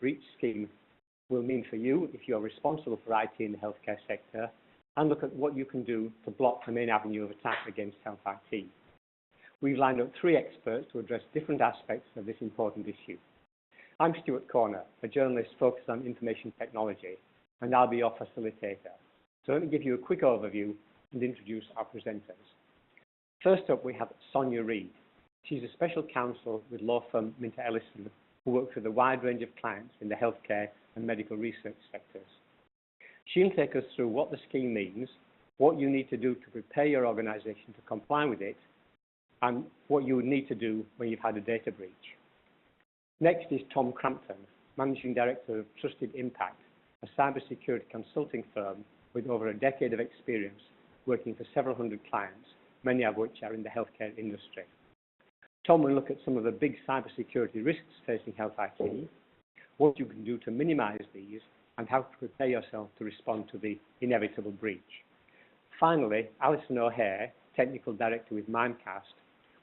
breach scheme will mean for you if you're responsible for IT in the healthcare sector, and look at what you can do to block the main avenue of attack against health IT. We've lined up 3 experts to address different aspects of this important issue. I'm Stuart Corner, a journalist focused on information technology, and I'll be your facilitator. So let me give you a quick overview and introduce our presenters. First up, we have Sonja Read. She's a special counsel with law firm Minter Ellison, who works with a wide range of clients in the healthcare and medical research sectors. She'll take us through what the scheme means, what you need to do to prepare your organization to comply with it, and what you would need to do when you've had a data breach. Next is Tom Crampton, Managing Director of Trusted Impact, a cybersecurity consulting firm with over a decade of experience working for several hundred clients, many of which are in the healthcare industry. Tom will look at some of the big cybersecurity risks facing health IT, what you can do to minimize these, and how to prepare yourself to respond to the inevitable breach. Finally, Alison, Technical Director with Mimecast,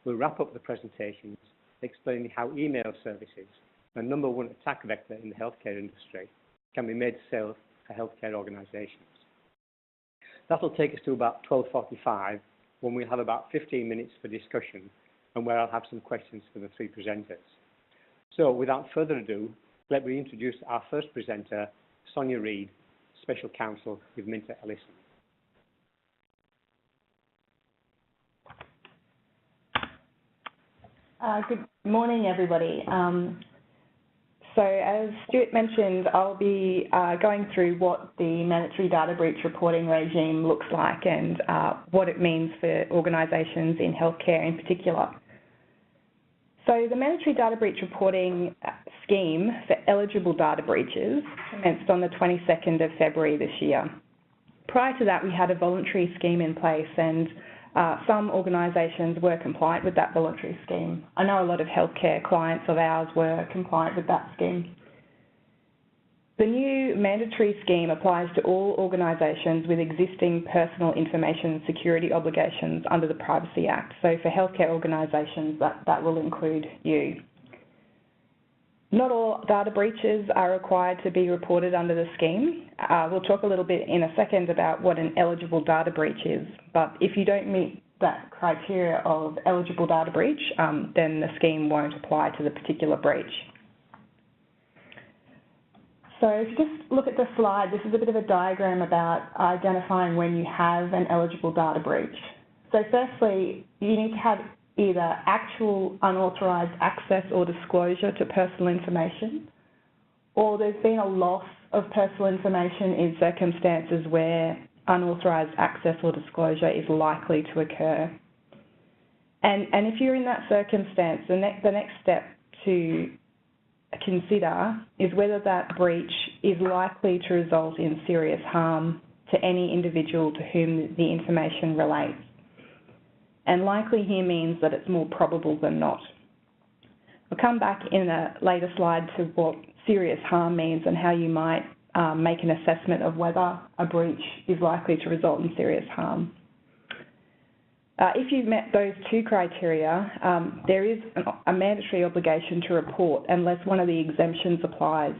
will wrap up the presentations explaining how email services, the #1 attack vector in the healthcare industry, can be made safe for healthcare organizations. That'll take us to about 12:45, when we'll have about 15 minutes for discussion and where I'll have some questions for the 3 presenters. So without further ado, let me introduce our first presenter, Sonja Read, Special Counsel with Minter Ellison. Good morning, everybody. So as Stuart mentioned, I'll be going through what the mandatory data breach reporting regime looks like and what it means for organisations in healthcare in particular. So the mandatory data breach reporting scheme for eligible data breaches commenced on the 22nd of February this year. Prior to that, we had a voluntary scheme in place, and some organisations were compliant with that voluntary scheme. I know a lot of healthcare clients of ours were compliant with that scheme. The new mandatory scheme applies to all organisations with existing personal information security obligations under the Privacy Act. So for healthcare organisations, that will include you. Not all data breaches are required to be reported under the scheme. We'll talk a little bit in a second about what an eligible data breach is, but if you don't meet that criteria of eligible data breach, then the scheme won't apply to the particular breach. So if you just look at the slide, this is a bit of a diagram about identifying when you have an eligible data breach. So firstly, you need to have either actual unauthorised access or disclosure to personal information, or there's been a loss of personal information in circumstances where unauthorised access or disclosure is likely to occur. And if you're in that circumstance, the next step to consider is whether that breach is likely to result in serious harm to any individual to whom the information relates. And likely here means that it's more probable than not. I'll come back in a later slide to what serious harm means and how you might make an assessment of whether a breach is likely to result in serious harm. If you've met those 2 criteria, there is a mandatory obligation to report unless one of the exemptions applies.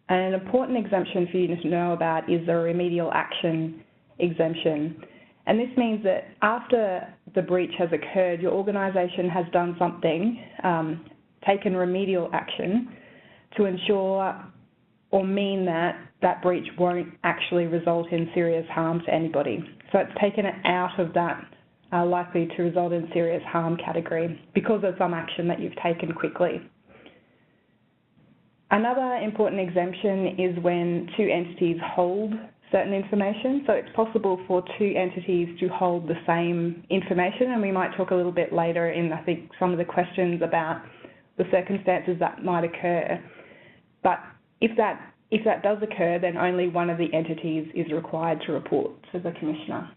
And an important exemption for you to know about is the remedial action exemption. And this means that after the breach has occurred, your organisation has done something, taken remedial action to ensure or mean that that breach won't actually result in serious harm to anybody. So it's taken it out of that likely to result in serious harm category because of some action that you've taken quickly. Another important exemption is when 2 entities hold certain information. So it's possible for 2 entities to hold the same information, and we might talk a little bit later in, I think, some of the questions about the circumstances that might occur. But if that does occur, then only one of the entities is required to report to the Commissioner.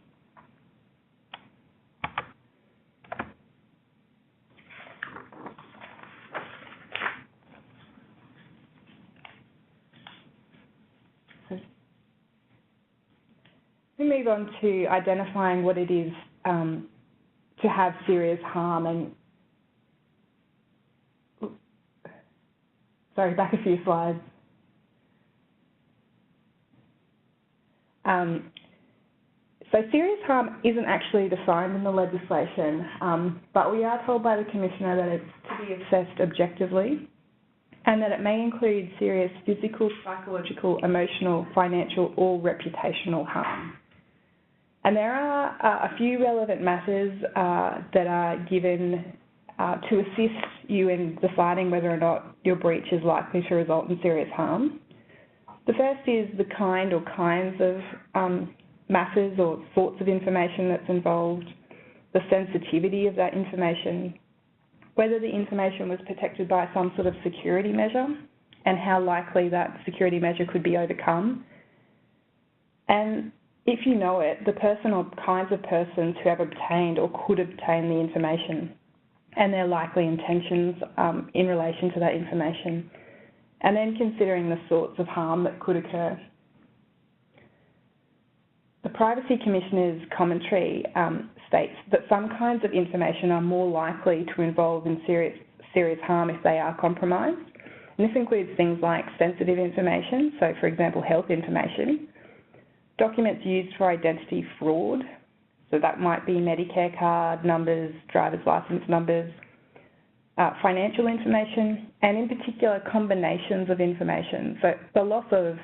We move on to identifying what it is to have serious harm. And sorry, back a few slides. So serious harm isn't actually defined in the legislation, but we are told by the Commissioner that it's to be assessed objectively and that it may include serious physical, psychological, emotional, financial or reputational harm. And there are a few relevant matters that are given to assist you in deciding whether or not your breach is likely to result in serious harm. The first is the kind or kinds of matters or sorts of information that's involved, the sensitivity of that information, whether the information was protected by some sort of security measure and how likely that security measure could be overcome. And if you know it, the person or kinds of persons who have obtained or could obtain the information and their likely intentions in relation to that information, and then considering the sorts of harm that could occur. The Privacy Commissioner's commentary states that some kinds of information are more likely to involve in serious harm if they are compromised. And this includes things like sensitive information, so for example, health information, documents used for identity fraud, so that might be Medicare card numbers, driver's license numbers, financial information, and in particular combinations of information. So the loss of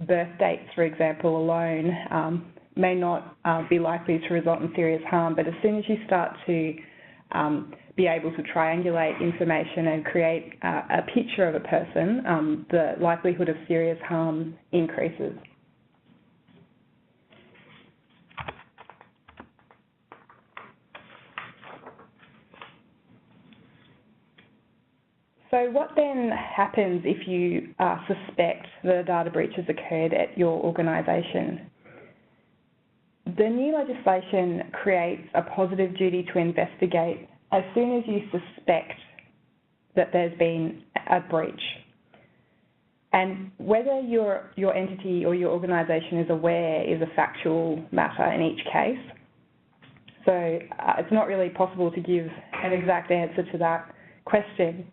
birth dates, for example, alone may not be likely to result in serious harm, but as soon as you start to be able to triangulate information and create a picture of a person, the likelihood of serious harm increases. So what then happens if you suspect that a data breach has occurred at your organisation? The new legislation creates a positive duty to investigate as soon as you suspect that there's been a breach. And whether your entity or your organisation is aware is a factual matter in each case. So it's not really possible to give an exact answer to that question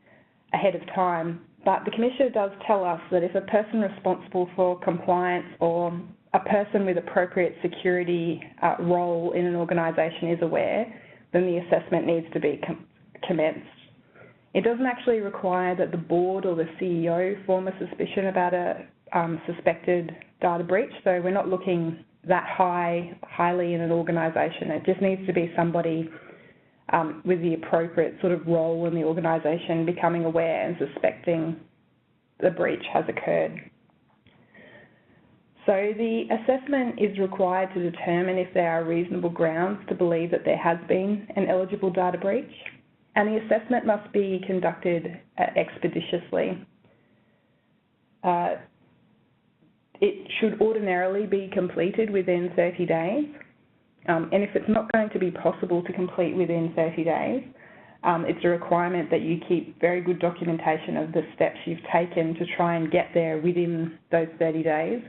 ahead of time, but the Commissioner does tell us that if a person responsible for compliance or a person with appropriate security role in an organisation is aware, then the assessment needs to be commenced. It doesn't actually require that the board or the CEO form a suspicion about a suspected data breach, so we're not looking that highly in an organisation. It just needs to be somebody with the appropriate sort of role in the organisation becoming aware and suspecting the breach has occurred. So the assessment is required to determine if there are reasonable grounds to believe that there has been an eligible data breach, and the assessment must be conducted expeditiously. It should ordinarily be completed within 30 days. And if it's not going to be possible to complete within 30 days, it's a requirement that you keep very good documentation of the steps you've taken to try and get there within those 30 days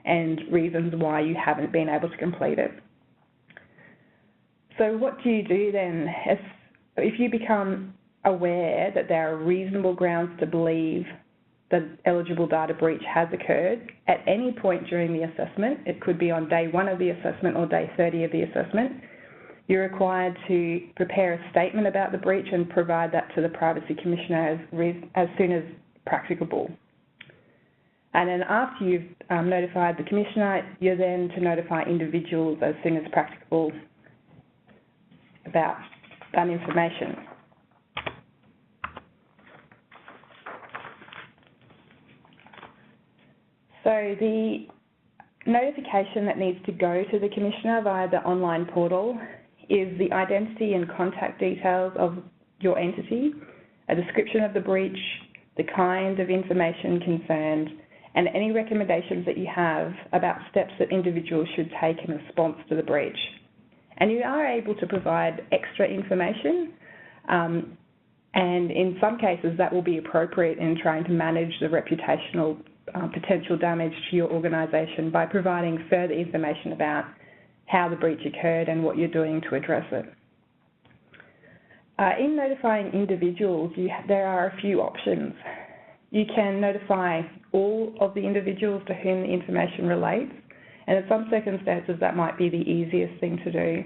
and reasons why you haven't been able to complete it. So what do you do then? If you become aware that there are reasonable grounds to believe that eligible data breach has occurred at any point during the assessment, it could be on day 1 of the assessment or day 30 of the assessment, you're required to prepare a statement about the breach and provide that to the Privacy Commissioner as soon as practicable. And then after you've notified the Commissioner, you're then to notify individuals as soon as practicable about that information. So the notification that needs to go to the Commissioner via the online portal is the identity and contact details of your entity, a description of the breach, the kind of information concerned, and any recommendations that you have about steps that individuals should take in response to the breach. And you are able to provide extra information, and in some cases that will be appropriate in trying to manage the reputational potential damage to your organisation by providing further information about how the breach occurred and what you're doing to address it. In notifying individuals, there are a few options. you can notify all of the individuals to whom the information relates, and in some circumstances that might be the easiest thing to do.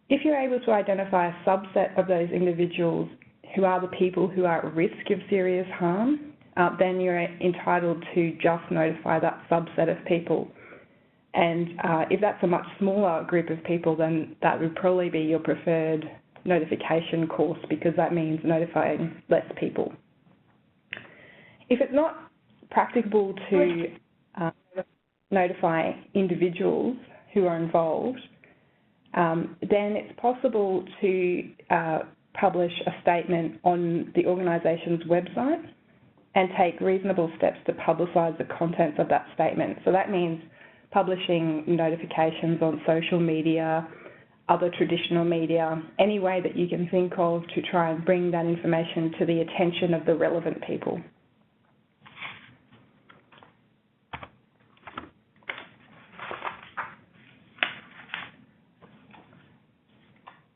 If you're able to identify a subset of those individuals who are the people who are at risk of serious harm, then you're entitled to just notify that subset of people. And if that's a much smaller group of people, then that would probably be your preferred notification course, because that means notifying less people. If it's not practicable to notify individuals who are involved, then it's possible to publish a statement on the organisation's website and take reasonable steps to publicise the contents of that statement. So that means publishing notifications on social media, other traditional media, any way that you can think of to try and bring that information to the attention of the relevant people.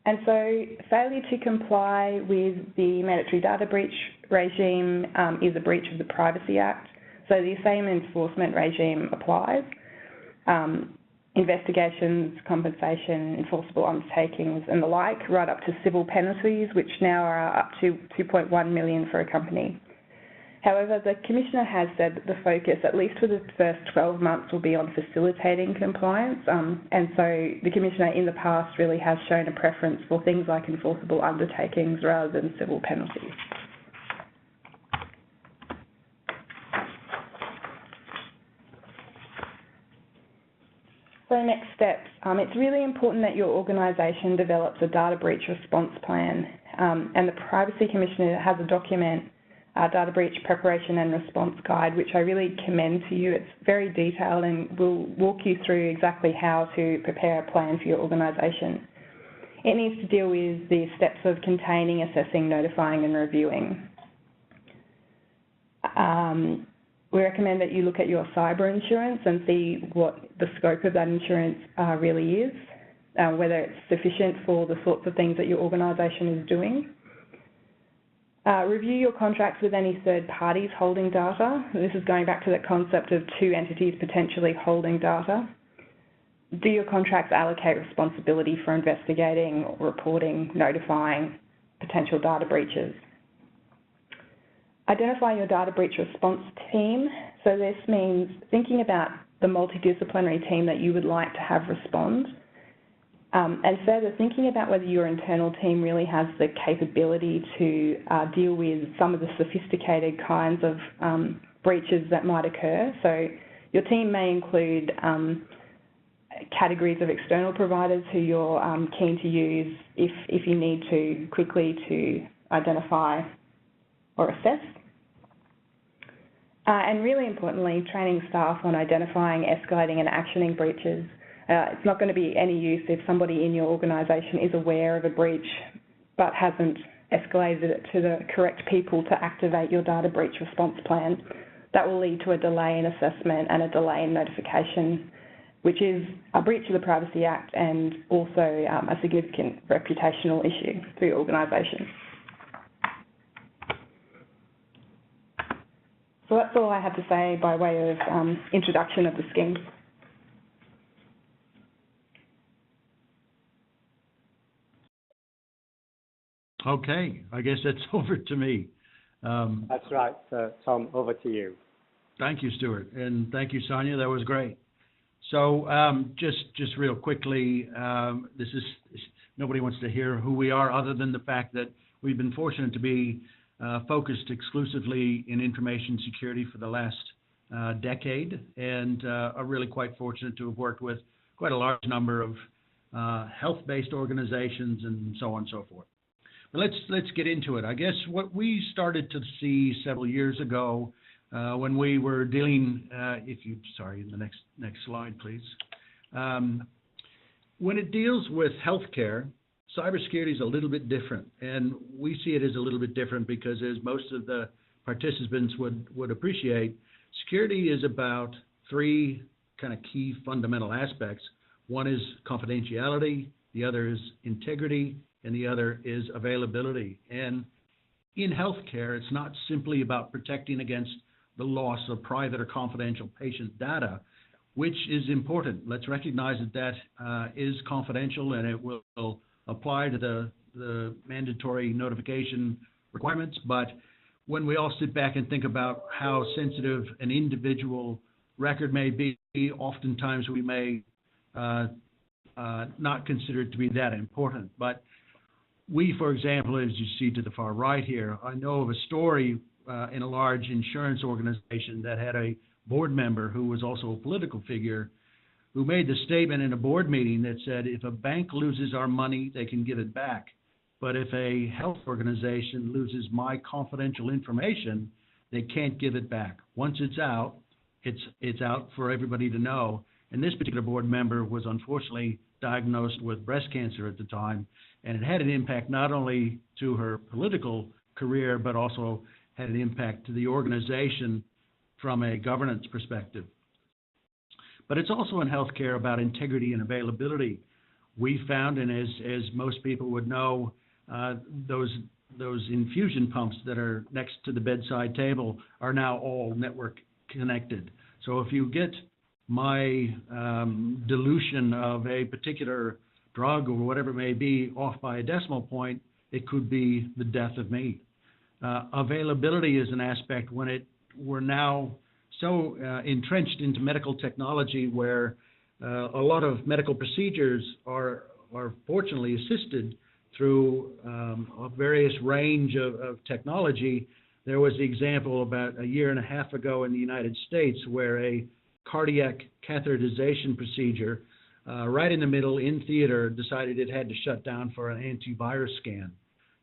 And so failure to comply with the mandatory data breach regime is a breach of the Privacy Act. So the same enforcement regime applies. Investigations, compensation, enforceable undertakings and the like, right up to civil penalties, which now are up to $2.1 million for a company. However, the Commissioner has said that the focus, at least for the first 12 months, will be on facilitating compliance, and so the Commissioner in the past really has shown a preference for things like enforceable undertakings rather than civil penalties. So next steps, it's really important that your organisation develops a data breach response plan, and the Privacy Commissioner has a document, Data Breach Preparation and Response Guide, which I really commend to you. It's very detailed and will walk you through exactly how to prepare a plan for your organisation. It needs to deal with the steps of containing, assessing, notifying and reviewing. We recommend that you look at your cyber insurance and see what the scope of that insurance really is, whether it's sufficient for the sorts of things that your organisation is doing. Review your contracts with any third parties holding data. This is going back to that concept of two entities potentially holding data. Do your contracts allocate responsibility for investigating, reporting, notifying potential data breaches? Identify your data breach response team. So this means thinking about the multidisciplinary team that you would like to have respond. And further, thinking about whether your internal team really has the capability to deal with some of the sophisticated kinds of breaches that might occur. So your team may include categories of external providers who you're keen to use if you need to quickly to identify or assess. And really importantly, training staff on identifying, escalating and actioning breaches. It's not going to be any use if somebody in your organisation is aware of a breach but hasn't escalated it to the correct people to activate your data breach response plan. That will lead to a delay in assessment and a delay in notification, which is a breach of the Privacy Act and also a significant reputational issue for your organisation. So that's all I have to say by way of introduction of the scheme. Okay, I guess that's over to me. That's right, Tom, over to you. Thank you, Stuart, and thank you, Sonja. That was great. So just real quickly, this is nobody wants to hear who we are other than the fact that we've been fortunate to be focused exclusively in information security for the last decade, and are really quite fortunate to have worked with quite a large number of health-based organizations and so on and so forth. But let's get into it. I guess what we started to see several years ago when we were dealing, the next slide, please. When it deals with healthcare, cybersecurity is a little bit different, and we see it as a little bit different because, as most of the participants would appreciate, security is about three kind of key fundamental aspects. One is confidentiality, the other is integrity, and the other is availability. And in healthcare, it's not simply about protecting against the loss of private or confidential patient data, which is important. Let's recognize that that is confidential, and it will apply to the mandatory notification requirements. But when we all sit back and think about how sensitive an individual record may be, oftentimes we may not consider it to be that important. But we, for example, as you see to the far right here, I know of a story in a large insurance organization that had a board member who was also a political figure who made the statement in a board meeting that said, if a bank loses our money, they can give it back. But if a health organization loses my confidential information, they can't give it back. Once it's out, it's out for everybody to know. And this particular board member was unfortunately diagnosed with breast cancer at the time, and it had an impact not only to her political career, but also had an impact to the organization from a governance perspective. But it's also in healthcare about integrity and availability. We found, and as most people would know, those infusion pumps that are next to the bedside table are now all network connected. So if you get my dilution of a particular drug or whatever it may be off by a decimal point, it could be the death of me. Availability is an aspect when we're now so entrenched into medical technology where a lot of medical procedures are fortunately assisted through a various range of technology. There was the example about a year and a half ago in the United States where a cardiac catheterization procedure right in the middle in theater decided it had to shut down for an antivirus scan.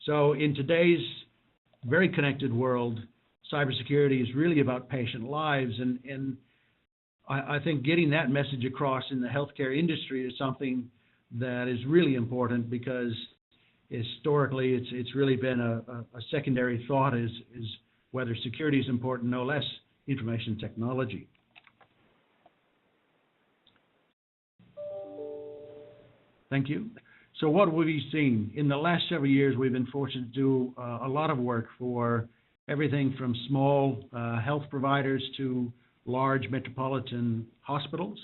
So in today's very connected world, cybersecurity is really about patient lives, and I think getting that message across in the healthcare industry is something that is really important, because historically it's really been a secondary thought is whether security is important, no less information technology. Thank you. So what have we seen? In the last several years, we've been fortunate to do a lot of work for everything from small health providers to large metropolitan hospitals.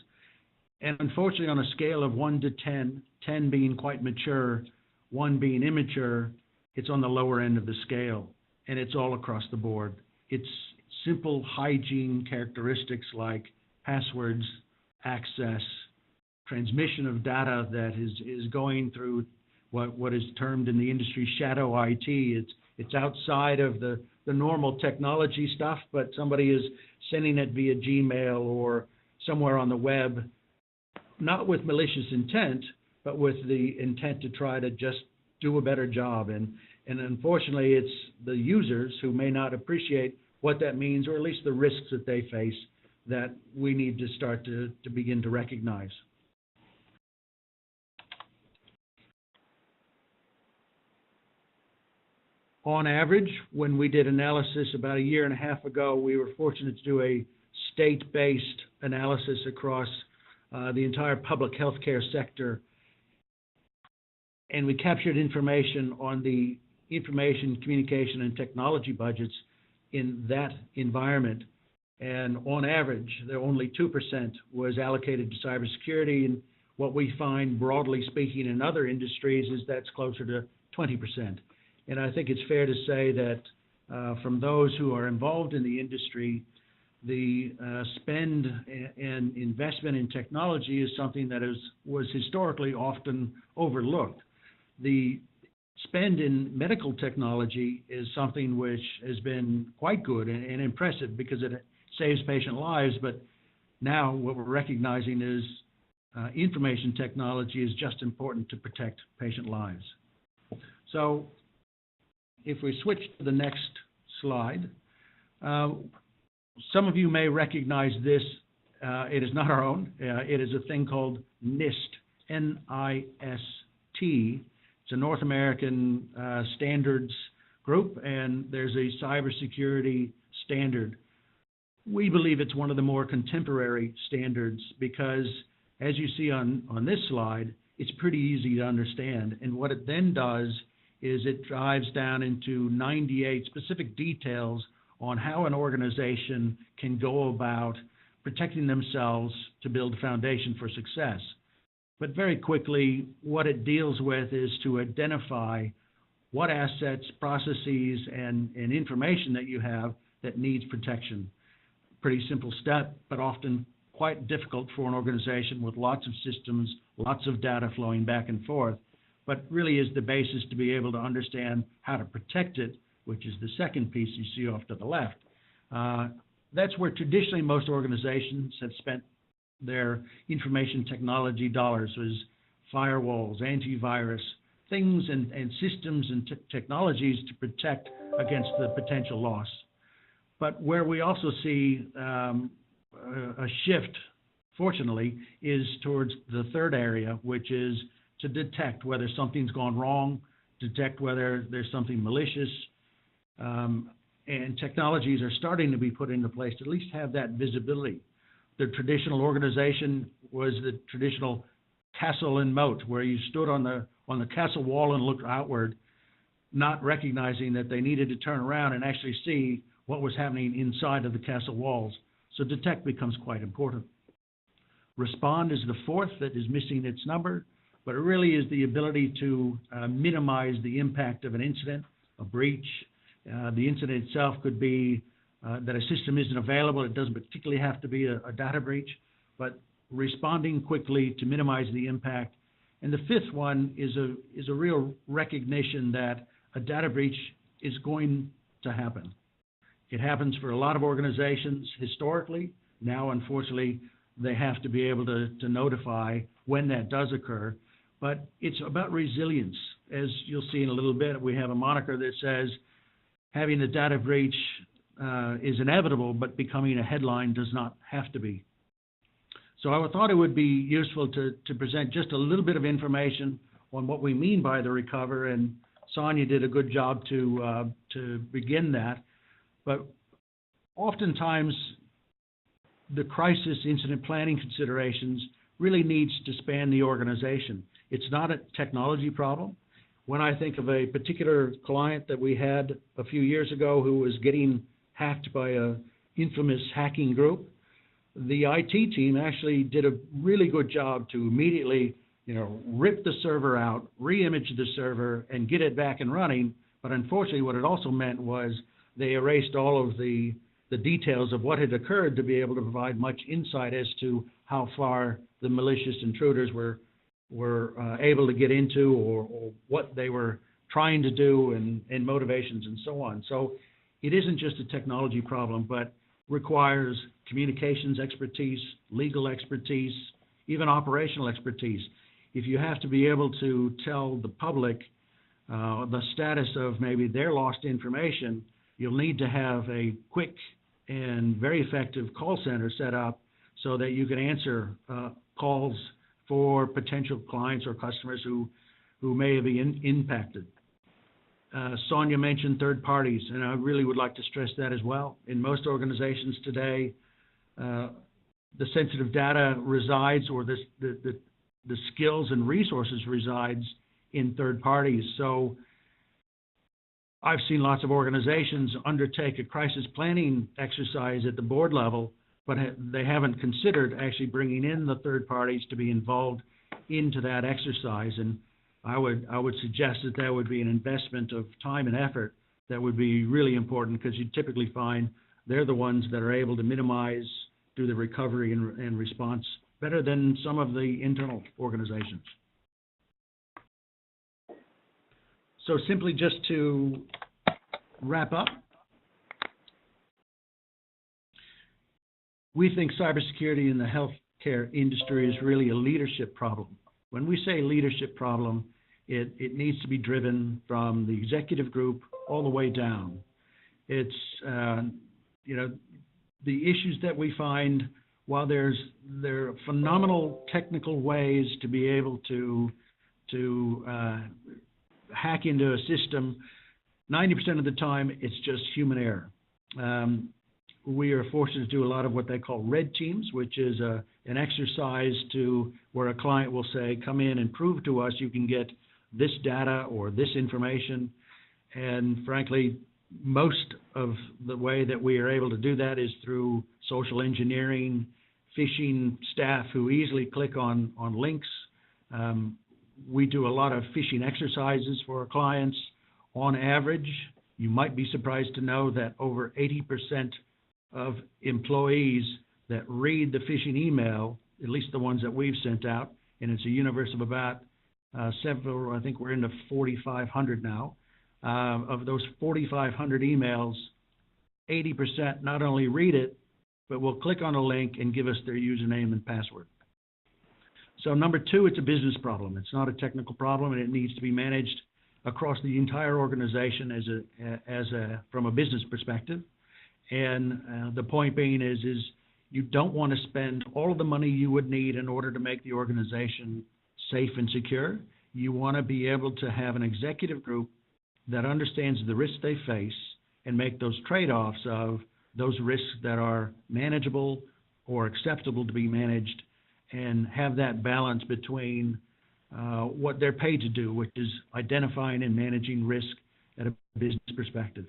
And unfortunately, on a scale of 1 to 10, 10 being quite mature, 1 being immature, it's on the lower end of the scale, and it's all across the board. It's simple hygiene characteristics like passwords, access, transmission of data that is going through what is termed in the industry shadow IT. It's outside of the normal technology stuff, but somebody is sending it via Gmail or somewhere on the web, not with malicious intent, but with the intent to try to just do a better job. And unfortunately, it's the users who may not appreciate what that means, or at least the risks that they face, that we need to start to begin to recognize. On average, when we did analysis about a year and a half ago, we were fortunate to do a state-based analysis across the entire public healthcare sector. And we captured information on the information, communication, and technology budgets in that environment. And on average, only 2% was allocated to cybersecurity. And what we find, broadly speaking, in other industries is that's closer to 20%. And I think it's fair to say that from those who are involved in the industry, the spend and investment in technology is something that was historically often overlooked. The spend in medical technology is something which has been quite good and impressive because it saves patient lives, but now what we're recognizing is information technology is just important to protect patient lives. So if we switch to the next slide, some of you may recognize this. It is not our own. It is a thing called NIST, N-I-S-T. It's a North American standards group, and there's a cybersecurity standard. We believe it's one of the more contemporary standards because, as you see on this slide, it's pretty easy to understand. And what it then does is it drives down into 98 specific details on how an organization can go about protecting themselves to build a foundation for success. But very quickly, what it deals with is to identify what assets, processes, and information that you have that needs protection. Pretty simple step, but often quite difficult for an organization with lots of systems, lots of data flowing back and forth, but really is the basis to be able to understand how to protect it, which is the second piece you see off to the left. That's where traditionally most organizations have spent their information technology dollars, was firewalls, antivirus, things and systems and technologies to protect against the potential loss. But where we also see a shift, fortunately, is towards the third area, which is to detect whether something's gone wrong, detect whether there's something malicious, and technologies are starting to be put into place to at least have that visibility. The traditional organization was the traditional castle and moat, where you stood on the castle wall and looked outward, not recognizing that they needed to turn around and actually see what was happening inside of the castle walls. So detect becomes quite important. Respond is the fourth that is missing its number, but it really is the ability to minimize the impact of an incident, a breach. The incident itself could be that a system isn't available. It doesn't particularly have to be a data breach, but responding quickly to minimize the impact. And the fifth one is a real recognition that a data breach is going to happen. It happens for a lot of organizations historically. Now, unfortunately, they have to be able to notify when that does occur. But it's about resilience. As you'll see in a little bit, we have a moniker that says having a data breach is inevitable, but becoming a headline does not have to be. So I thought it would be useful to present just a little bit of information on what we mean by the recover, and Sonja did a good job to begin that. But oftentimes, the crisis incident planning considerations really needs to span the organization. It's not a technology problem. When I think of a particular client that we had a few years ago who was getting hacked by an infamous hacking group, the IT team actually did a really good job to immediately, rip the server out, re-image the server, and get it back and running. But unfortunately, what it also meant was they erased all of the details of what had occurred to be able to provide much insight as to how far the malicious intruders were able to get into, or what they were trying to do, and motivations and so on. So it isn't just a technology problem, but requires communications expertise, legal expertise, even operational expertise. If you have to be able to tell the public the status of maybe their lost information, you'll need to have a quick and very effective call center set up so that you can answer calls for potential clients or customers who may have been impacted. Sonja mentioned third parties, and I really would like to stress that as well. In most organizations today, the sensitive data resides, or the skills and resources resides in third parties. So I've seen lots of organizations undertake a crisis planning exercise at the board level, but they haven't considered actually bringing in the third parties to be involved into that exercise. And I would suggest that would be an investment of time and effort that would be really important, because you typically find they're the ones that are able to minimize, do the recovery and response better than some of the internal organizations. So simply just to wrap up, we think cybersecurity in the healthcare industry is really a leadership problem. When we say leadership problem, it needs to be driven from the executive group all the way down. It's, the issues that we find, while there are phenomenal technical ways to be able to hack into a system, 90% of the time it's just human error. We are fortunate to do a lot of what they call red teams, which is an exercise to where a client will say, come in and prove to us you can get this data or this information. And frankly, most of the way that we are able to do that is through social engineering, phishing staff who easily click on links. We do a lot of phishing exercises for our clients. On average, you might be surprised to know that over 80% of employees that read the phishing email, at least the ones that we've sent out, and it's a universe of about several, I think we're into 4,500 now. Of those 4,500 emails, 80% not only read it, but will click on a link and give us their username and password. So number two, it's a business problem. It's not a technical problem, and it needs to be managed across the entire organization from a business perspective. And the point being is you don't want to spend all of the money you would need in order to make the organization safe and secure. You want to be able to have an executive group that understands the risks they face and make those trade-offs of those risks that are manageable or acceptable to be managed, and have that balance between what they're paid to do, which is identifying and managing risk at a business perspective.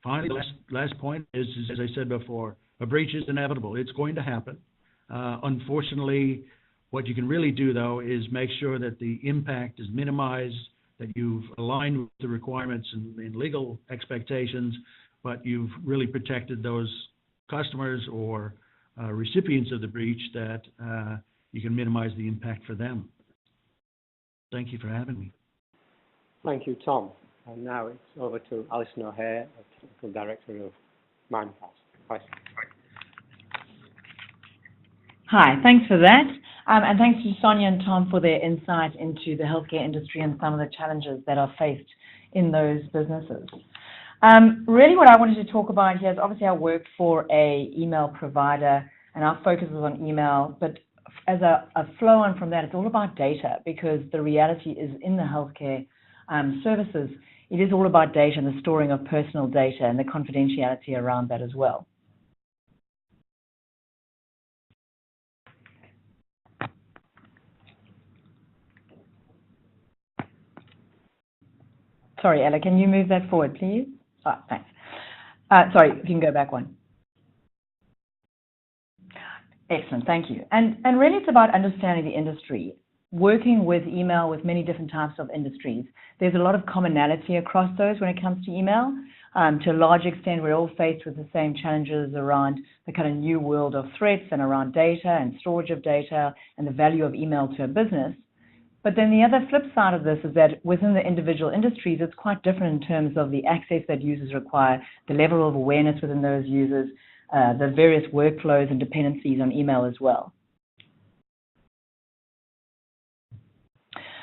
Finally, last point is, as I said before, a breach is inevitable. It's going to happen. Unfortunately, what you can really do, though, is make sure that the impact is minimized, that you've aligned with the requirements and legal expectations, but you've really protected those customers or recipients of the breach, that you can minimize the impact for them. Thank you for having me. Thank you, Tom. And now it's over to Alison O'Hare, Technical Director of Mimecast. Hi, thanks for that. And thanks to Sonja and Tom for their insight into the healthcare industry and some of the challenges that are faced in those businesses. Really what I wanted to talk about here is obviously I work for a email provider and our focus is on email, but as a flow on from that, it's all about data, because the reality is in the healthcare services, it is all about data and the storing of personal data and the confidentiality around that as well. Sorry, Ella, can you move that forward, please? Oh, thanks. Sorry, if you can go back one. Excellent, thank you. And really it's about understanding the industry. Working with email with many different types of industries, there's a lot of commonality across those when it comes to email. To a large extent, we're all faced with the same challenges around the kind of new world of threats and around data and storage of data and the value of email to a business. But then the other flip side of this is that within the individual industries, it's quite different in terms of the access that users require, the level of awareness within those users, the various workflows and dependencies on email as well.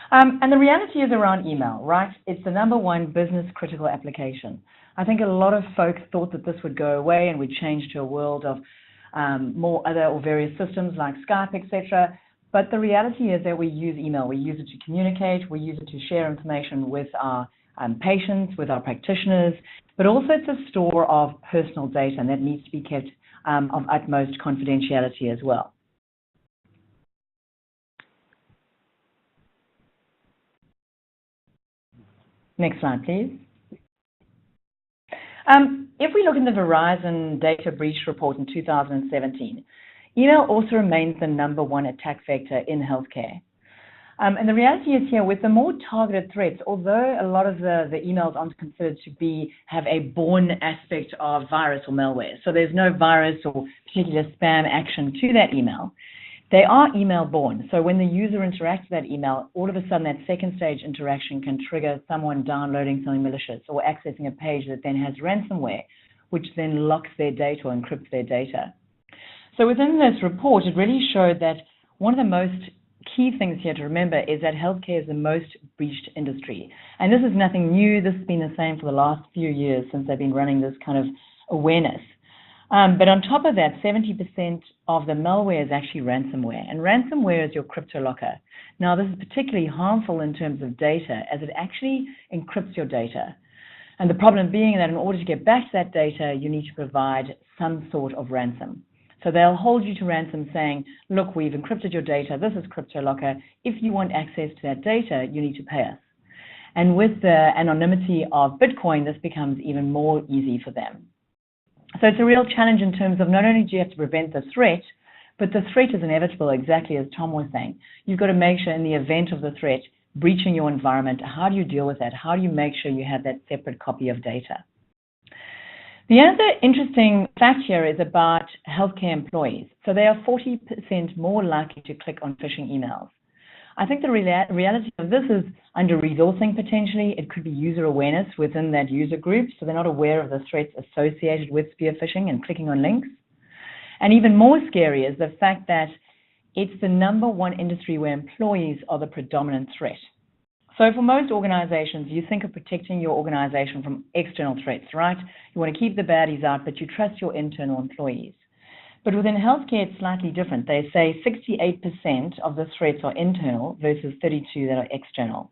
And the reality is around email, right? It's the #1 business critical application. I think a lot of folks thought that this would go away and we'd change to a world of more other or various systems like Skype, etc. But the reality is that we use email. We use it to communicate. We use it to share information with our patients, with our practitioners, but also it's a store of personal data, and that needs to be kept of utmost confidentiality as well. Next slide, please. If we look in the Verizon data breach report in 2017, email also remains the #1 attack vector in healthcare. And the reality is here, with the more targeted threats, although a lot of the emails aren't considered to have a born aspect of virus or malware, so there's no virus or particular spam action to that email, they are email born. So when the user interacts with that email, all of a sudden that second stage interaction can trigger someone downloading something malicious or accessing a page that then has ransomware, which then locks their data or encrypts their data. So within this report, it really showed that one of the most key things here to remember is that healthcare is the most breached industry. And this is nothing new. This has been the same for the last few years since they've been running this kind of awareness. But on top of that, 70% of the malware is actually ransomware. And ransomware is your crypto locker. Now, this is particularly harmful in terms of data, as it actually encrypts your data. And the problem being that in order to get back to that data, you need to provide some sort of ransom. So they'll hold you to ransom saying, look, we've encrypted your data. This is CryptoLocker. If you want access to that data, you need to pay us. And with the anonymity of Bitcoin, this becomes even more easy for them. So it's a real challenge in terms of not only do you have to prevent the threat, but the threat is inevitable, exactly as Tom was saying. You've got to make sure in the event of the threat, breaching your environment, how do you deal with that? How do you make sure you have that separate copy of data? The other interesting fact here is about healthcare employees. So they are 40% more likely to click on phishing emails. I think the reality of this is under-resourcing potentially. It could be user awareness within that user group, so they're not aware of the threats associated with spear phishing and clicking on links. And even more scary is the fact that it's the #1 industry where employees are the predominant threat. So for most organizations, you think of protecting your organization from external threats, right? You want to keep the baddies out, but you trust your internal employees. But within healthcare, it's slightly different. They say 68% of the threats are internal versus 32% that are external.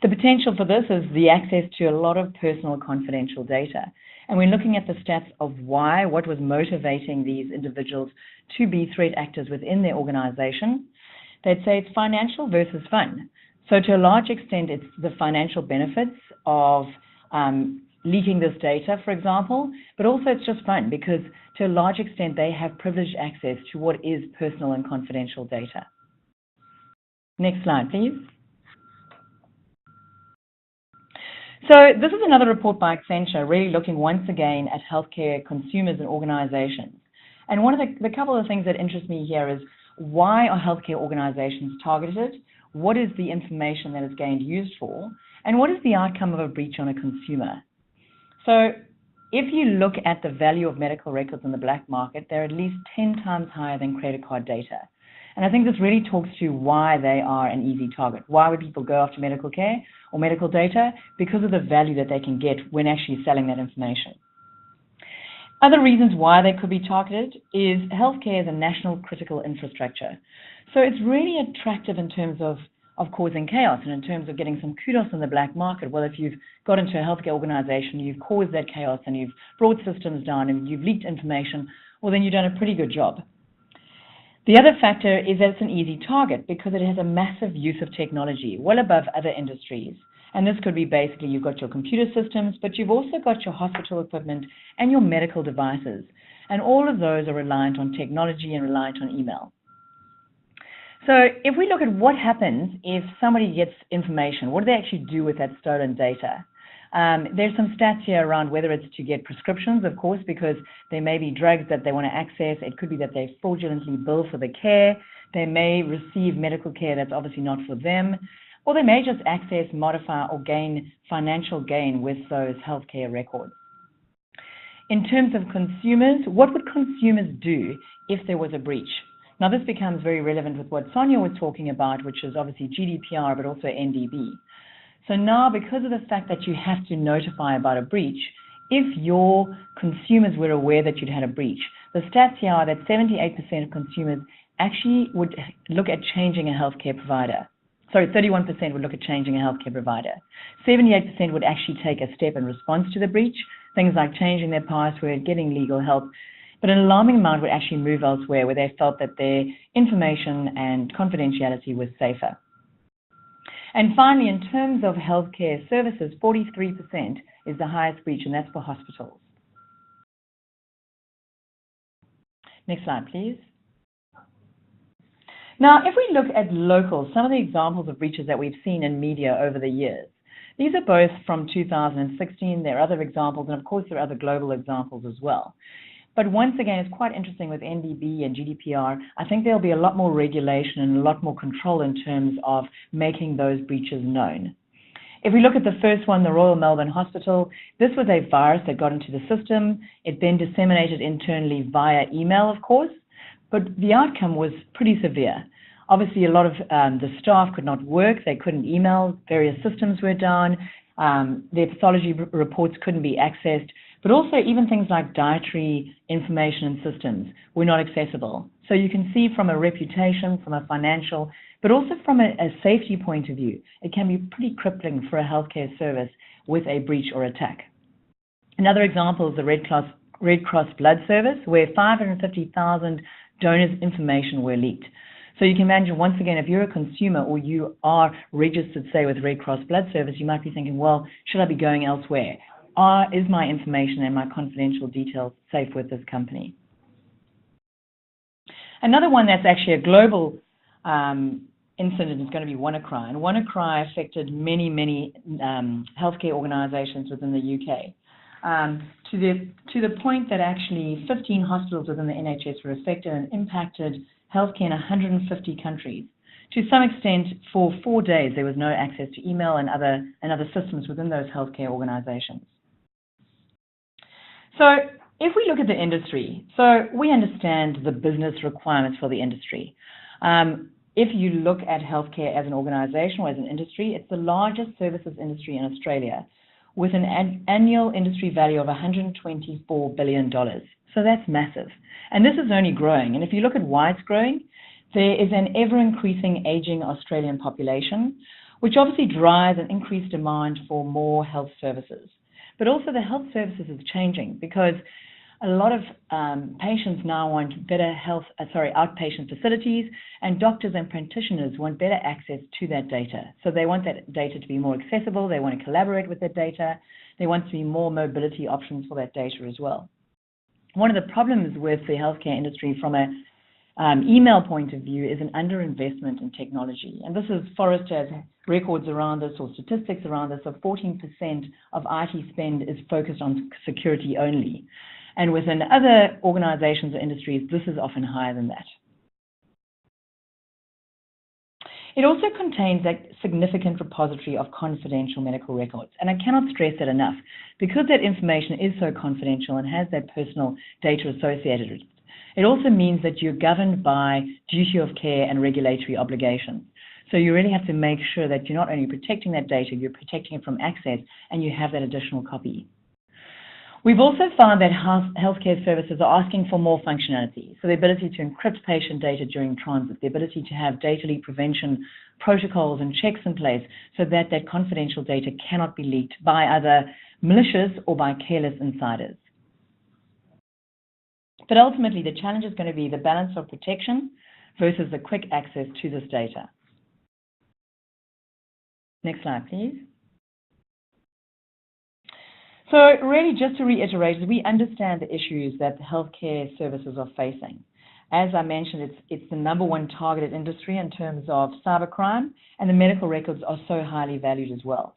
The potential for this is the access to a lot of personal confidential data. And we're looking at the stats of what was motivating these individuals to be threat actors within their organization. They'd say it's financial versus fun. So to a large extent, it's the financial benefits of leaking this data, for example, but also it's just fun because to a large extent, they have privileged access to what is personal and confidential data. Next slide, please. So this is another report by Accenture, really looking once again at healthcare consumers and organizations. And one of the couple of things that interest me here is why are healthcare organizations targeted? What is the information that is gained used for? And what is the outcome of a breach on a consumer? So if you look at the value of medical records in the black market, they're at least 10 times higher than credit card data. And I think this really talks to why they are an easy target. Why would people go after medical care or medical data? Because of the value that they can get when actually selling that information. Other reasons why they could be targeted is healthcare is a national critical infrastructure. So it's really attractive in terms of causing chaos and in terms of getting some kudos in the black market. Well, if you've got into a healthcare organization, you've caused that chaos and you've brought systems down and you've leaked information, well, then you've done a pretty good job. The other factor is that it's an easy target because it has a massive use of technology, well above other industries. And this could be basically you've got your computer systems, but you've also got your hospital equipment and your medical devices. And all of those are reliant on technology and reliant on email. So if we look at what happens if somebody gets information, what do they actually do with that stolen data? There's some stats here around whether it's to get prescriptions, of course, because there may be drugs that they want to access. It could be that they fraudulently bill for the care. They may receive medical care that's obviously not for them. Or they may just access, modify, or gain financial gain with those healthcare records. In terms of consumers, what would consumers do if there was a breach? Now, this becomes very relevant with what Sonja was talking about, which is obviously GDPR, but also NDB. So now, because of the fact that you have to notify about a breach, if your consumers were aware that you'd had a breach, the stats here are that 78% of consumers actually would look at changing a healthcare provider. Sorry, 31% would look at changing a healthcare provider. 78% would actually take a step in response to the breach, things like changing their password, getting legal help. But an alarming amount would actually move elsewhere where they felt that their information and confidentiality was safer. And finally, in terms of healthcare services, 43% is the highest breach, and that's for hospitals. Next slide, please. Now, if we look at local, some of the examples of breaches that we've seen in media over the years, these are both from 2016. There are other examples, and of course, there are other global examples as well. But once again, it's quite interesting with NDB and GDPR. I think there'll be a lot more regulation and a lot more control in terms of making those breaches known. If we look at the first one, the Royal Melbourne Hospital, this was a virus that got into the system. It then disseminated internally via email, of course, but the outcome was pretty severe. Obviously, a lot of the staff could not work. They couldn't email. Various systems were down. Their pathology reports couldn't be accessed. But also even things like dietary information and systems were not accessible. So you can see from a reputation, from a financial, but also from a safety point of view, it can be pretty crippling for a healthcare service with a breach or attack. Another example is the Red Red Cross Blood Service, where 550,000 donors' information were leaked. So you can imagine, once again, if you're a consumer or you are registered, say, with Red Cross Blood Service, you might be thinking, well, should I be going elsewhere? Is my information and my confidential details safe with this company? Another one that's actually a global incident is going to be WannaCry. And WannaCry affected many, many healthcare organizations within the UK. To the point that actually 15 hospitals within the NHS were affected and impacted healthcare in 150 countries. To some extent, for 4 days, there was no access to email and other systems within those healthcare organizations. So if we look at the industry, so we understand the business requirements for the industry. If you look at healthcare as an organization or as an industry, it's the largest services industry in Australia with an annual industry value of $124 billion. So that's massive. And this is only growing. And if you look at why it's growing, there is an ever-increasing aging Australian population, which obviously drives an increased demand for more health services. But also the health services is changing because a lot of patients now want better outpatient facilities, and doctors and practitioners want better access to that data. So they want that data to be more accessible, they want to collaborate with that data, they want to be more mobility options for that data as well. One of the problems with the healthcare industry from an email point of view is an underinvestment in technology. And this is, Forrester has records around this or statistics around this of 14% of IT spend is focused on security only. And within other organizations or industries, this is often higher than that. It also contains a significant repository of confidential medical records. And I cannot stress that enough. Because that information is so confidential and has that personal data associated with it, it also means that you're governed by duty of care and regulatory obligations. So you really have to make sure that you're not only protecting that data, you're protecting it from access, and you have that additional copy. We've also found that healthcare services are asking for more functionality. So the ability to encrypt patient data during transit, the ability to have data leak prevention protocols and checks in place so that that confidential data cannot be leaked by either malicious or by careless insiders. But ultimately, the challenge is going to be the balance of protection versus the quick access to this data. Next slide, please. So really, just to reiterate, we understand the issues that the healthcare services are facing. As I mentioned, it's the #1 targeted industry in terms of cybercrime, and the medical records are so highly valued as well.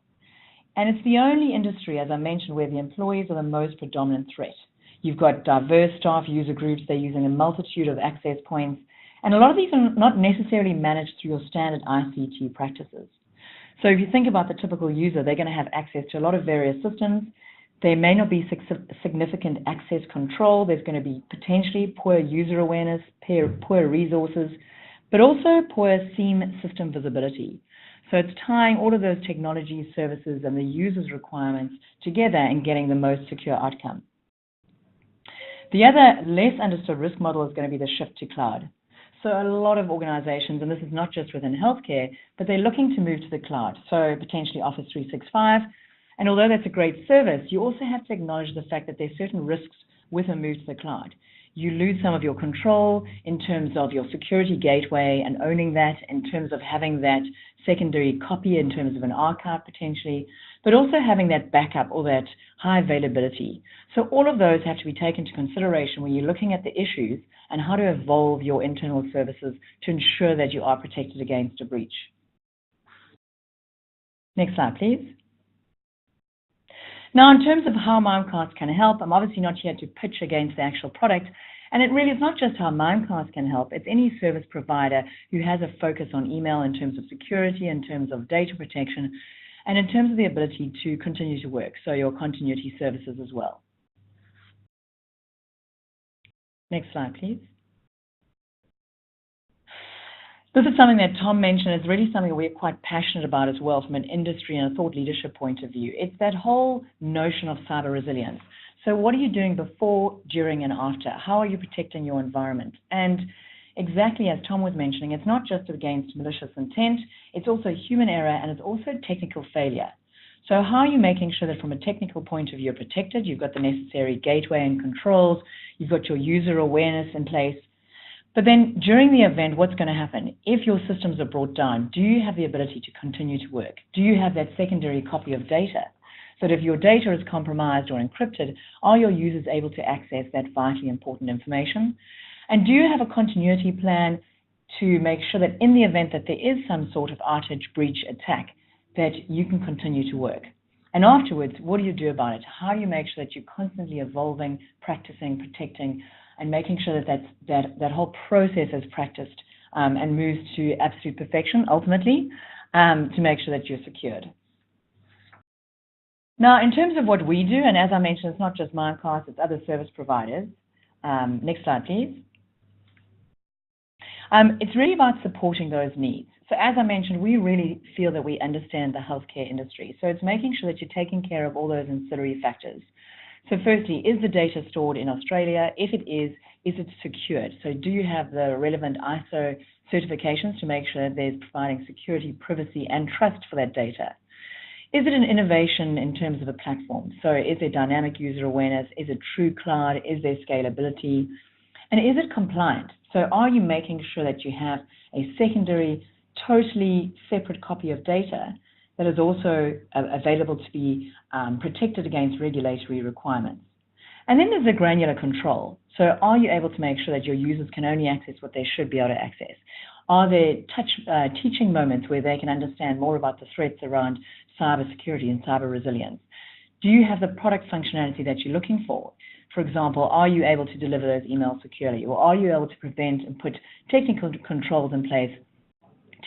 And it's the only industry, as I mentioned, where the employees are the most predominant threat. You've got diverse staff user groups, they're using a multitude of access points, and a lot of these are not necessarily managed through your standard ICT practices. So if you think about the typical user, they're going to have access to a lot of various systems. There may not be significant access control. There's going to be potentially poor user awareness, poor resources, but also poor SIEM system visibility. So it's tying all of those technology services and the user's requirements together and getting the most secure outcome. The other less understood risk model is going to be the shift to cloud. So a lot of organizations, and this is not just within healthcare, but they're looking to move to the cloud. So potentially Office 365. And although that's a great service, you also have to acknowledge the fact that there are certain risks with a move to the cloud. You lose some of your control in terms of your security gateway and owning that, in terms of having that secondary copy in terms of an archive potentially, but also having that backup or that high availability. So all of those have to be taken into consideration when you're looking at the issues and how to evolve your internal services to ensure that you are protected against a breach. Next slide, please. Now, in terms of how Mimecast can help, I'm obviously not here to pitch against the actual product, and it really is not just how Mimecast can help, it's any service provider who has a focus on email in terms of security, in terms of data protection, and in terms of the ability to continue to work, so your continuity services as well. Next slide, please. This is something that Tom mentioned. It's really something we're quite passionate about as well from an industry and a thought leadership point of view. It's that whole notion of cyber resilience. So what are you doing before, during, and after? How are you protecting your environment? And exactly as Tom was mentioning, it's not just against malicious intent, it's also human error, and it's also technical failure. So how are you making sure that from a technical point of view you're protected, you've got the necessary gateway and controls, you've got your user awareness in place. But then during the event, what's going to happen? If your systems are brought down, do you have the ability to continue to work? Do you have that secondary copy of data? So that if your data is compromised or encrypted, are your users able to access that vitally important information? And do you have a continuity plan to make sure that in the event that there is some sort of outage, breach, attack, that you can continue to work? And afterwards, what do you do about it? How do you make sure that you're constantly evolving, practicing, protecting, and making sure that that whole process is practiced and moves to absolute perfection, ultimately, to make sure that you're secured? Now, in terms of what we do, and as I mentioned, it's not just Mimecast, it's other service providers. Next slide, please. It's really about supporting those needs. So as I mentioned, we really feel that we understand the healthcare industry. So it's making sure that you're taking care of all those ancillary factors. So firstly, is the data stored in Australia? If it is it secured? So do you have the relevant ISO certifications to make sure that there's providing security, privacy, and trust for that data? Is it an innovation in terms of a platform? So is there dynamic user awareness? Is it true cloud? Is there scalability? And is it compliant? So are you making sure that you have a secondary, totally separate copy of data that is also available to be protected against regulatory requirements? And then there's the granular control. So are you able to make sure that your users can only access what they should be able to access? Are there teaching moments where they can understand more about the threats around cybersecurity and cyber resilience? Do you have the product functionality that you're looking for? For example, are you able to deliver those emails securely? Or are you able to prevent and put technical controls in place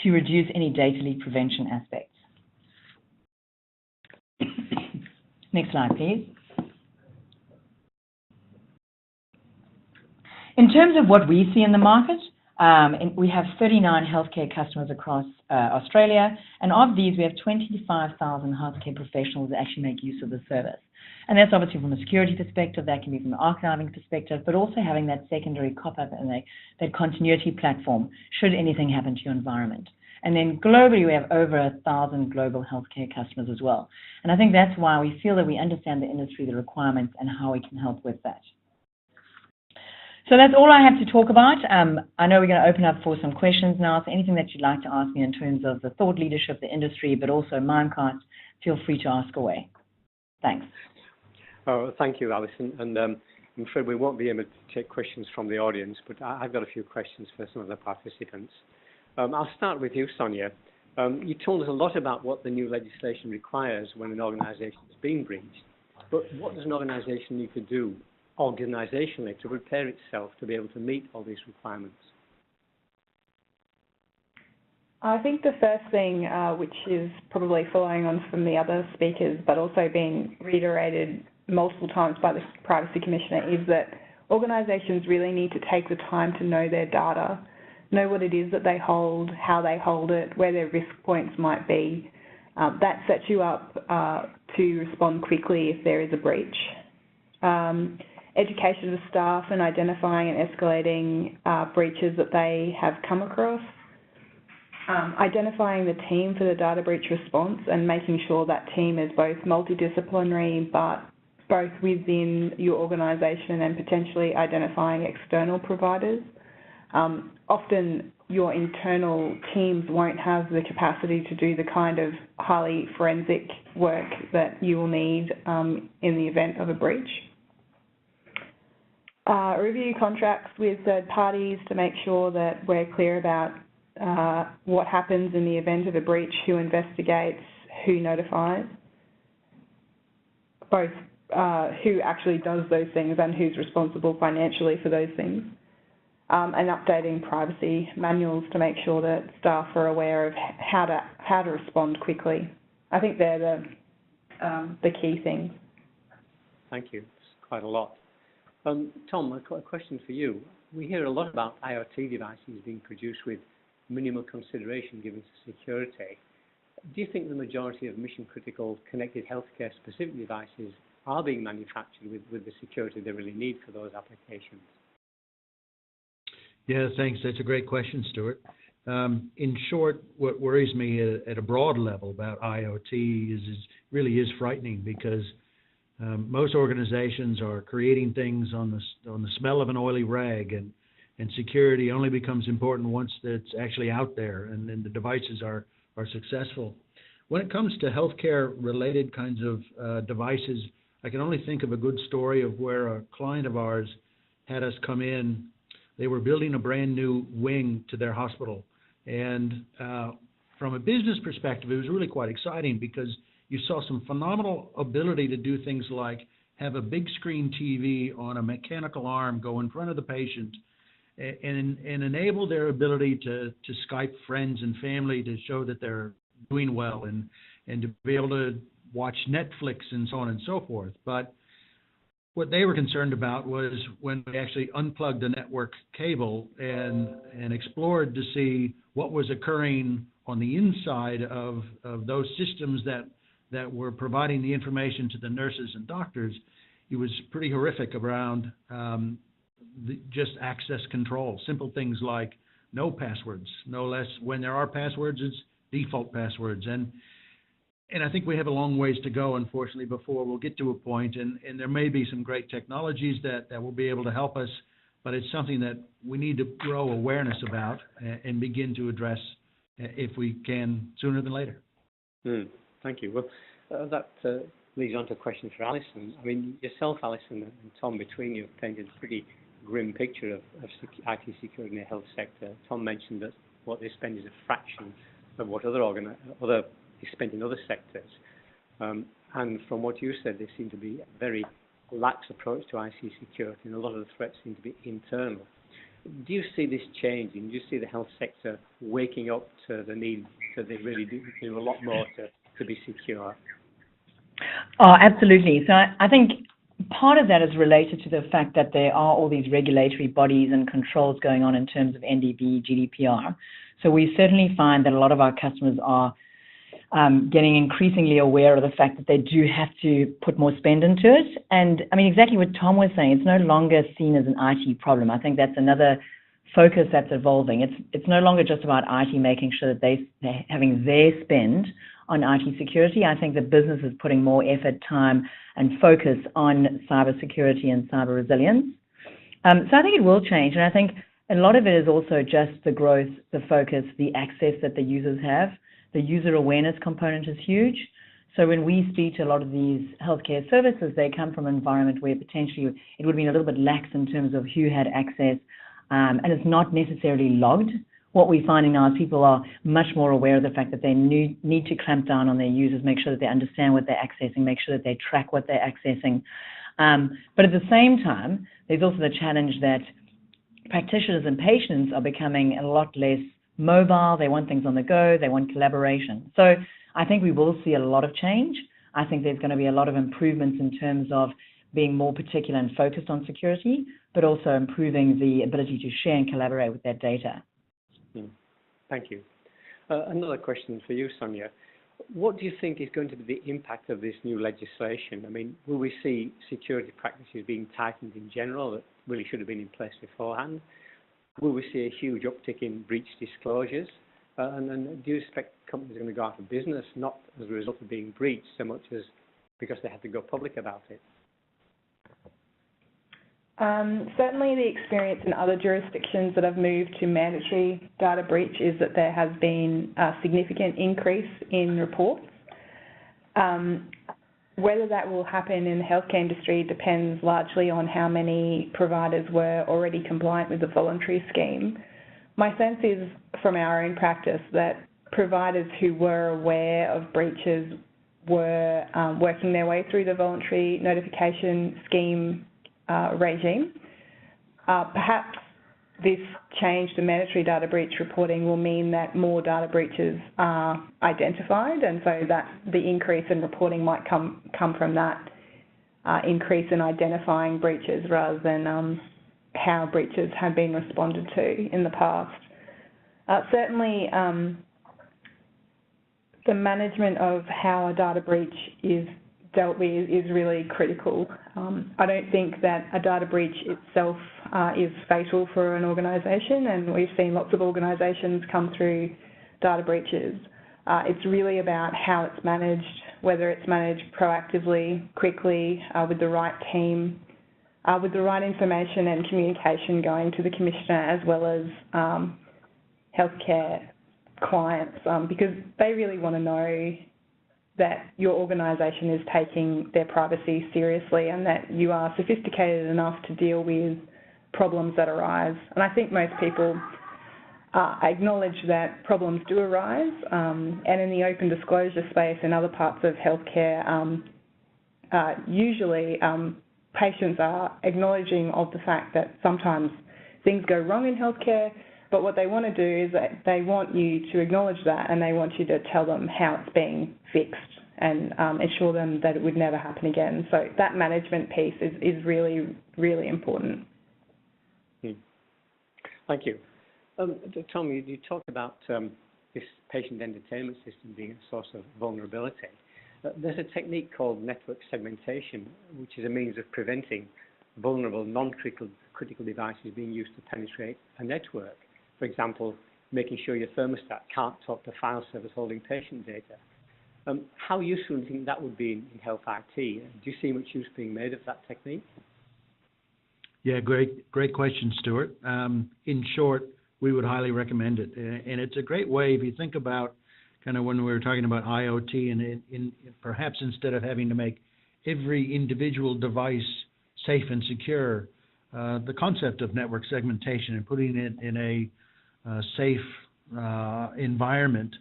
to reduce any data leak prevention aspects? Next slide, please. In terms of what we see in the market, we have 39 healthcare customers across Australia, and of these, we have 25,000 healthcare professionals that actually make use of the service. And that's obviously from a security perspective, that can be from an archiving perspective, but also having that secondary cop-up and that continuity platform should anything happen to your environment. And then globally, we have over 1,000 global healthcare customers as well. And I think that's why we feel that we understand the industry, the requirements, and how we can help with that. So that's all I have to talk about. I know we're going to open up for some questions now, so anything that you'd like to ask me in terms of the thought leadership, the industry, but also Mimecast, feel free to ask away. Thanks. Oh, thank you, Alison. And I'm afraid we won't be able to take questions from the audience, but I've got a few questions for some of the participants. I'll start with you, Sonja. You told us a lot about what the new legislation requires when an organisation is being breached, but what does an organisation need to do organisationally to prepare itself to be able to meet all these requirements? I think the first thing, which is probably following on from the other speakers, but also being reiterated multiple times by the Privacy Commissioner, is that organisations really need to take the time to know their data, know what it is that they hold, how they hold it, where their risk points might be. That sets you up to respond quickly if there is a breach. Education of staff and identifying and escalating breaches that they have come across. Identifying the team for the data breach response and making sure that team is both multidisciplinary but both within your organisation and potentially identifying external providers. Often your internal teams won't have the capacity to do the kind of highly forensic work that you will need in the event of a breach. Review contracts with third parties to make sure that we're clear about what happens in the event of a breach, who investigates, who notifies, both who actually does those things and who's responsible financially for those things, and updating privacy manuals to make sure that staff are aware of how to respond quickly. I think they're the key things. Thank you. It's quite a lot. Tom, I've got a question for you. We hear a lot about IoT devices being produced with minimal consideration given to security. Do you think the majority of mission-critical connected healthcare-specific devices are being manufactured with the security they really need for those applications? Yeah, thanks. That's a great question, Stuart. In short, what worries me at a broad level about IoT really is frightening, because most organizations are creating things on the smell of an oily rag, and security only becomes important once it's actually out there and then the devices are successful. When it comes to healthcare-related kinds of devices, I can only think of a good story of where a client of ours had us come in. They were building a brand new wing to their hospital, and from a business perspective, it was really quite exciting, because you saw some phenomenal ability to do things like have a big screen TV on a mechanical arm go in front of the patient and enable their ability to Skype friends and family to show that they're doing well, and to be able to watch Netflix and so on and so forth. But what they were concerned about was when we actually unplugged the network cable and explored to see what was occurring on the inside of those systems that were providing the information to the nurses and doctors, it was pretty horrific around just access control. Simple things like no passwords, no less. When there are passwords, it's default passwords. And I think we have a long ways to go, unfortunately, before we'll get to a point, and there may be some great technologies that will be able to help us, but it's something that we need to grow awareness about and begin to address if we can sooner than later. Thank you. Well, that leads on to a question for Alison. I mean, yourself, Alison, and Tom, between you, have painted a pretty grim picture of IT security in the health sector. Tom mentioned that what they spend is a fraction of what other is spent in other sectors. And from what you said, there seemed to be a very lax approach to IT security, and a lot of the threats seem to be internal. Do you see this changing? Do you see the health sector waking up to the need that they really do a lot more to be secure? Oh, absolutely. So I think part of that is related to the fact that there are all these regulatory bodies and controls going on in terms of NDB, GDPR. So we certainly find that a lot of our customers are getting increasingly aware of the fact that they do have to put more spend into it. And I mean, exactly what Tom was saying, it's no longer seen as an IT problem. I think that's another focus that's evolving. It's no longer just about IT making sure that they're having their spend on IT security. I think the business is putting more effort, time, and focus on cybersecurity and cyber resilience. So I think it will change, and I think a lot of it is also just the growth, the focus, the access that the users have. The user awareness component is huge. So when we speak to a lot of these healthcare services, they come from an environment where potentially it would have been a little bit lax in terms of who had access, and it's not necessarily logged. What we're finding now is people are much more aware of the fact that they need to clamp down on their users, make sure that they understand what they're accessing, make sure that they track what they're accessing. But at the same time, there's also the challenge that practitioners and patients are becoming a lot less mobile. They want things on the go. They want collaboration. So I think we will see a lot of change. I think there's going to be a lot of improvements in terms of being more particular and focused on security, but also improving the ability to share and collaborate with that data. Thank you. Another question for you, Sonja. What do you think is going to be the impact of this new legislation? I mean, will we see security practices being tightened in general that really should have been in place beforehand? Will we see a huge uptick in breach disclosures? And then do you expect companies are going to go out of business, not as a result of being breached so much as because they have to go public about it? Certainly the experience in other jurisdictions that have moved to mandatory data breach is that there has been a significant increase in reports. Whether that will happen in the healthcare industry depends largely on how many providers were already compliant with the voluntary scheme. My sense is from our own practice that providers who were aware of breaches were working their way through the voluntary notification scheme regime. Perhaps this change to mandatory data breach reporting will mean that more data breaches are identified, and so that the increase in reporting might come from that increase in identifying breaches rather than how breaches have been responded to in the past. Certainly, the management of how a data breach is dealt with is really critical. I don't think that a data breach itself is fatal for an organisation, and we've seen lots of organisations come through data breaches. It's really about how it's managed, whether it's managed proactively, quickly, with the right team, with the right information and communication going to the Commissioner as well as healthcare clients, because they really want to know that your organisation is taking their privacy seriously and that you are sophisticated enough to deal with problems that arise. And I think most people acknowledge that problems do arise, and in the open disclosure space and other parts of healthcare, usually patients are acknowledging of the fact that sometimes things go wrong in healthcare, but what they want to do is that they want you to acknowledge that, and they want you to tell them how it's being fixed and assure them that it would never happen again. So that management piece is really, really important. Thank you. Tom, you talked about this patient entertainment system being a source of vulnerability. There's a technique called network segmentation, which is a means of preventing vulnerable, non-critical devices being used to penetrate a network. For example, making sure your thermostat can't talk to file servers holding patient data. How useful do you think that would be in health IT? Do you see much use being made of that technique? Yeah, great question, Stuart. In short, we would highly recommend it. And it's a great way, if you think about kind of when we were talking about IoT, and perhaps instead of having to make every individual device safe and secure, the concept of network segmentation and putting it in a safe environment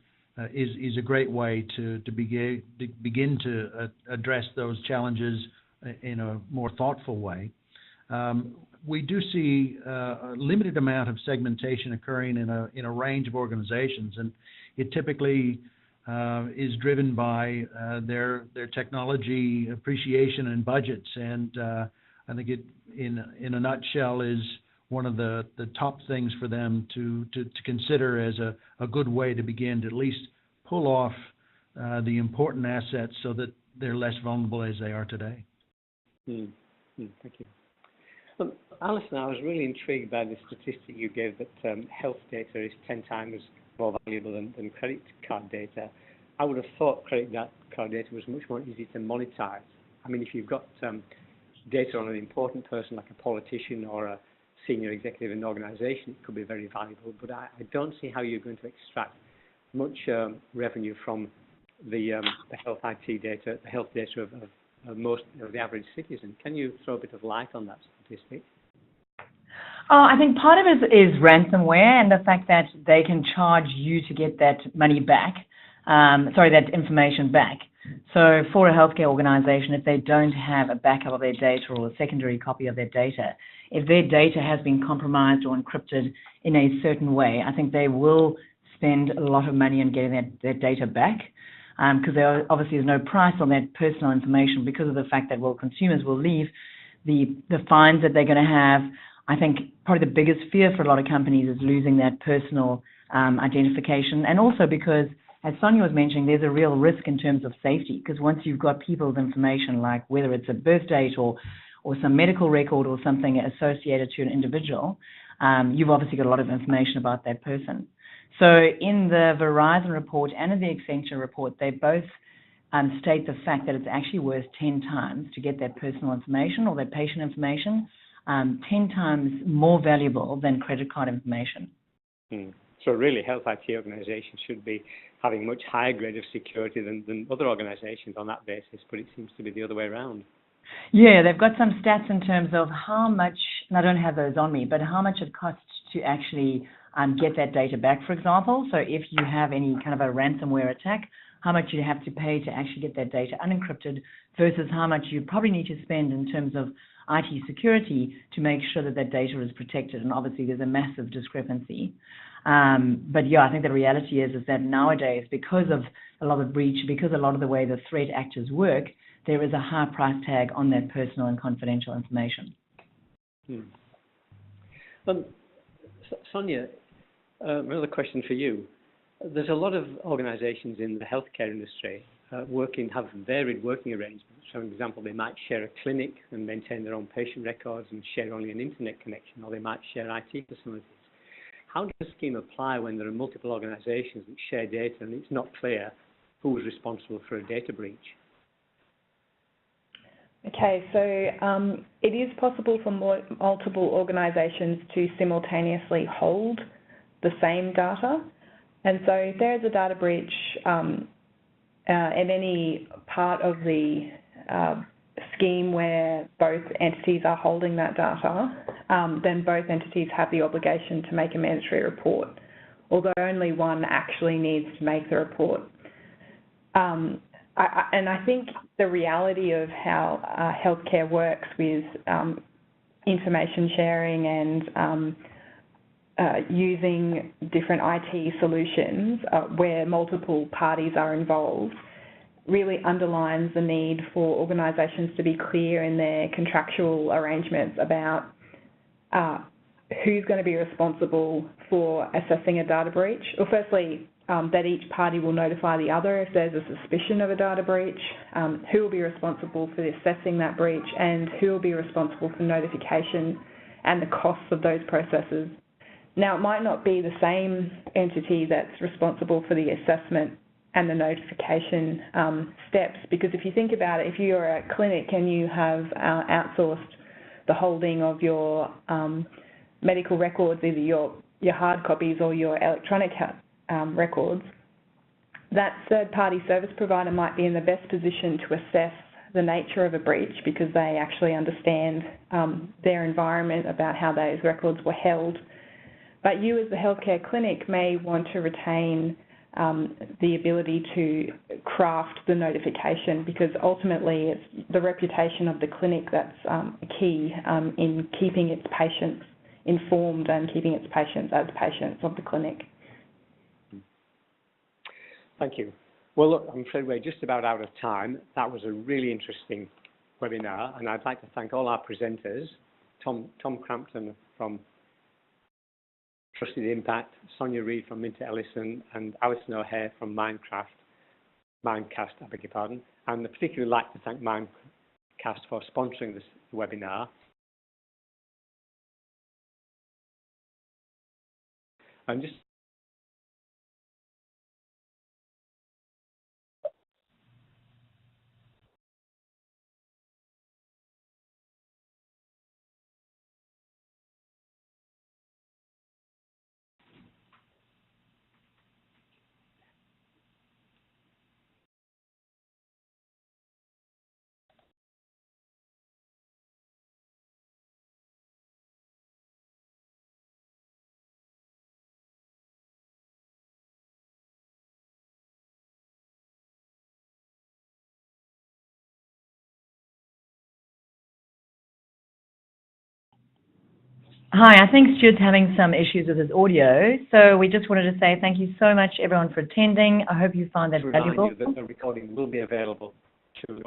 is a great way to begin to address those challenges in a more thoughtful way. We do see a limited amount of segmentation occurring in a range of organizations, and it typically is driven by their technology appreciation and budgets. And I think it, in a nutshell, is one of the top things for them to consider as a good way to begin to at least pull off the important assets so that they're less vulnerable as they are today. Thank you. Alison, I was really intrigued by the statistic you gave that health data is 10 times more valuable than credit card data. I would have thought credit card data was much more easy to monetize. I mean, if you've got data on an important person like a politician or a senior executive in an organization, it could be very valuable, but I don't see how you're going to extract much revenue from the health IT data, the health data of most of the average citizen. Can you throw a bit of light on that statistic? I think part of it is ransomware and the fact that they can charge you to get that money back, that information back. So for a healthcare organization, if they don't have a backup of their data or a secondary copy of their data, if their data has been compromised or encrypted in a certain way, I think they will spend a lot of money on getting their data back, because there obviously is no price on that personal information because of the fact that, well, consumers will leave the fines that they're going to have. I think probably the biggest fear for a lot of companies is losing that personal identification, and also because, as Sonja was mentioning, there's a real risk in terms of safety, because once you've got people's information, like whether it's a birth date or some medical record or something associated to an individual, you've obviously got a lot of information about that person. So in the Verizon report and in the Accenture report, they both state the fact that it's actually worth 10 times to get that personal information or that patient information, 10 times more valuable than credit card information. So really, health IT organizations should be having much higher grade of security than other organizations on that basis, but it seems to be the other way around. Yeah, they've got some stats in terms of how much, and I don't have those on me, but how much it costs to actually get that data back, for example. So if you have any kind of a ransomware attack, how much you have to pay to actually get that data unencrypted versus how much you probably need to spend in terms of IT security to make sure that that data is protected. And obviously there's a massive discrepancy. But yeah, I think the reality is that nowadays, because of a lot of breach, because a lot of the way the threat actors work, there is a high price tag on that personal and confidential information. Sonja, another question for you. There's a lot of organizations in the healthcare industry have varied working arrangements. For example, they might share a clinic and maintain their own patient records and share only an internet connection, or they might share IT facilities. How does the scheme apply when there are multiple organizations that share data and it's not clear who is responsible for a data breach? Okay, so it is possible for multiple organizations to simultaneously hold the same data. And so if there is a data breach in any part of the scheme where both entities are holding that data, then both entities have the obligation to make a mandatory report, although only one actually needs to make the report. And I think the reality of how healthcare works with information sharing and using different IT solutions where multiple parties are involved really underlines the need for organisations to be clear in their contractual arrangements about who's going to be responsible for assessing a data breach. Well, firstly, that each party will notify the other if there's a suspicion of a data breach, who will be responsible for assessing that breach, and who will be responsible for notification and the costs of those processes. Now, it might not be the same entity that's responsible for the assessment and the notification steps, because if you think about it, if you're a clinic and you have outsourced the holding of your medical records, either your hard copies or your electronic records, that third-party service provider might be in the best position to assess the nature of a breach because they actually understand their environment about how those records were held. But you as the healthcare clinic may want to retain the ability to craft the notification because ultimately it's the reputation of the clinic that's key in keeping its patients informed and keeping its patients as patients of the clinic. Thank you. Well, look, I'm afraid we're just about out of time. That was a really interesting webinar, and I'd like to thank all our presenters, Tom Crampton from Trusted Impact, Sonja Read from Minter Ellison, and Alison O'Hare from Mimecast, I beg your pardon. And I'd particularly like to thank Mimecast for sponsoring this webinar. And just Hi, I think Stuart's having some issues with his audio, so we just wanted to say thank you so much, everyone, for attending. I hope you found that valuable. That the recording will be available to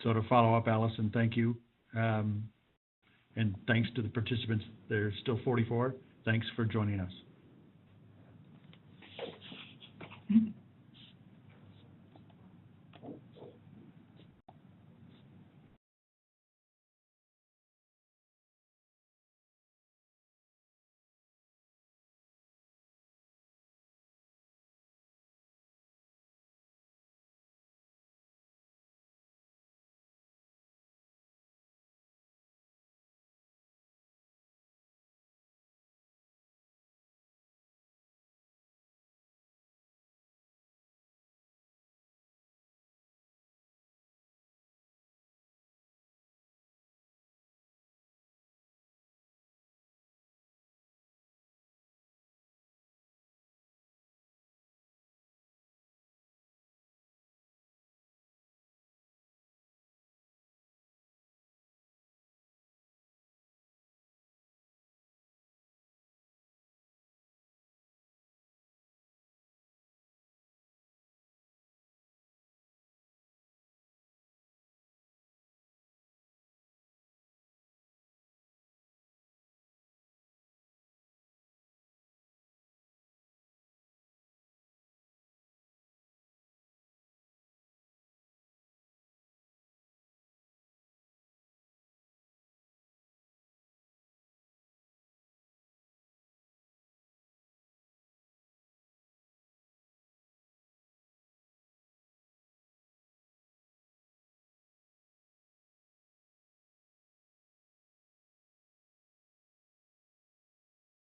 So to follow up, Alison, thank you. And thanks to the participants. There's still 44. Thanks for joining us.